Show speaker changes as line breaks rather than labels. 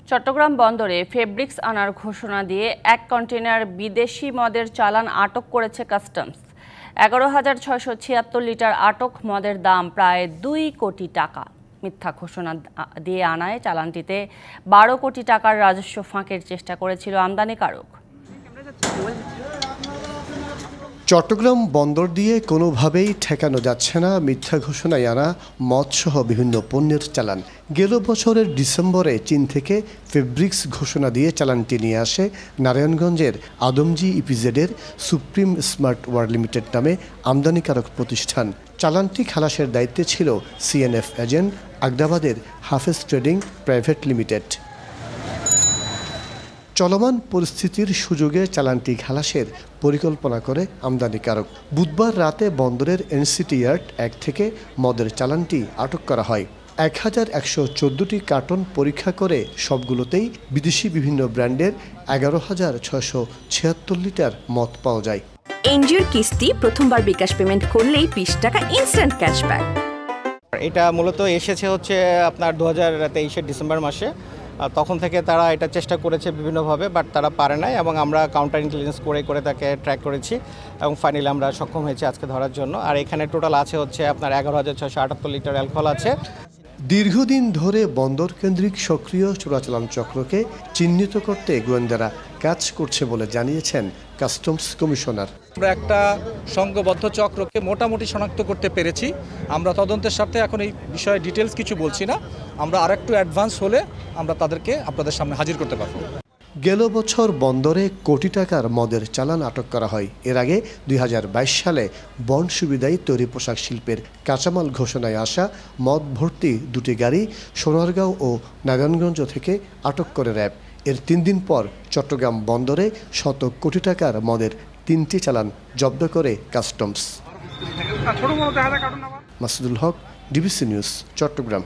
চট্টগ্রাম বন্দরে ফেব্রিক্স আনার ঘোষণা দিয়ে 1 কন্টেইনার বিদেশি মদের চালান আটক করেছে কাস্টমস। 11,676 লিটার আটক মদের দাম প্রায় 2 কোটি টাকা। মিথ্যা ঘোষণা দিয়ে আনায় চালানটিতে 12 কোটি টাকার রাজস্ব ফাঁকের চেষ্টা করেছিল আমদানিকারক।
চট্টগ্রাম বন্দর দিয়ে কোনোভাবেই ঠেকানো যাচ্ছে না মিথ্যা ঘোষণায় আনা মদসহ বিভিন্ন পণ্যের চালান। গেল বছরের ডিসেম্বরে চীন থেকে ফেব্রিক্স ঘোষণা দিয়ে চালানটি নিয়ে আসে নারায়ণগঞ্জের আদমজি ইপিজেডের সুপ্রিম স্মার্ট ওয়ার লিমিটেড নামে আমদানিকারক প্রতিষ্ঠান। চালানটি খালাসের দায়িত্বে ছিল সিএনএফ এজেন্ট আগ্রাবাদের হাফেজ ট্রেডিং প্রাইভেট লিমিটেড। চলমান পরিস্থিতির সুযোগে চালানটি খালাসের পরিকল্পনা করে আমদানিকারক। বুধবার রাতে বন্দরের এনসিটি ইয়ার্ড 1 থেকে মদের চালানটি আটক করা হয়। 1114টি কার্টন পরীক্ষা করে সবগুলোতেই বিদেশি বিভিন্ন ব্র্যান্ডের 11,676 লিটার মদ পাওয়া যায়।
এনজিওর কিস্তি প্রথমবার বিকাশ পেমেন্ট করলেই 20 টাকা ইনস্ট্যান্ট ক্যাশব্যাক।
এটা মূলত এসেছে হচ্ছে আপনার 2023 ডিসেম্বর মাসে। তখন থেকে তারা এটা চেষ্টা করেছে বিভিন্নভাবে, বাট তারা পারে নাই এবং আমরা কাউন্টার ইন্টেলিজেন্স করে তাকে ট্র্যাক করেছি এবং ফাইনালি আমরা সক্ষম হয়েছি আজকে ধরার জন্য। আর এখানে টোটাল আছে হচ্ছে আপনার 11,678 লিটার অ্যালকোহল আছে।
দীর্ঘদিন ধরে বন্দর কেন্দ্রিক সক্রিয় চোরাচালান চক্রকে চিহ্নিত করতে গোয়েন্দারা কাজ করছে বলে জানিয়েছেন কাস্টমস কমিশনার।
আমরা একটা সংঘবদ্ধ চক্রকে মোটামুটি শনাক্ত করতে পেরেছি। আমরা তদন্তের স্বার্থে এখন এই বিষয়ে ডিটেলস কিছু বলছি না। আমরা আরেকটু অ্যাডভান্স হলে আমরা তাদেরকে আপনাদের সামনে হাজির করতে পারব।
গেল বছর বন্দরে কোটি টাকার মদের চালান আটক করা হয়। এর আগে 2022 সালে বন্ড সুবিধায় তৈরি পোশাক শিল্পের কাঁচামাল ঘোষণায় আসা মদ ভর্তি 2টি গাড়ি সোনারগাঁও ও নারায়ণগঞ্জ থেকে আটক করে র্যাব। এর 3 দিন পর চট্টগ্রাম বন্দরে শত কোটি টাকার মদের 3টি চালান জব্দ করে কাস্টমস। মাসুদুল হক, ডিবিসি নিউজ, চট্টগ্রাম।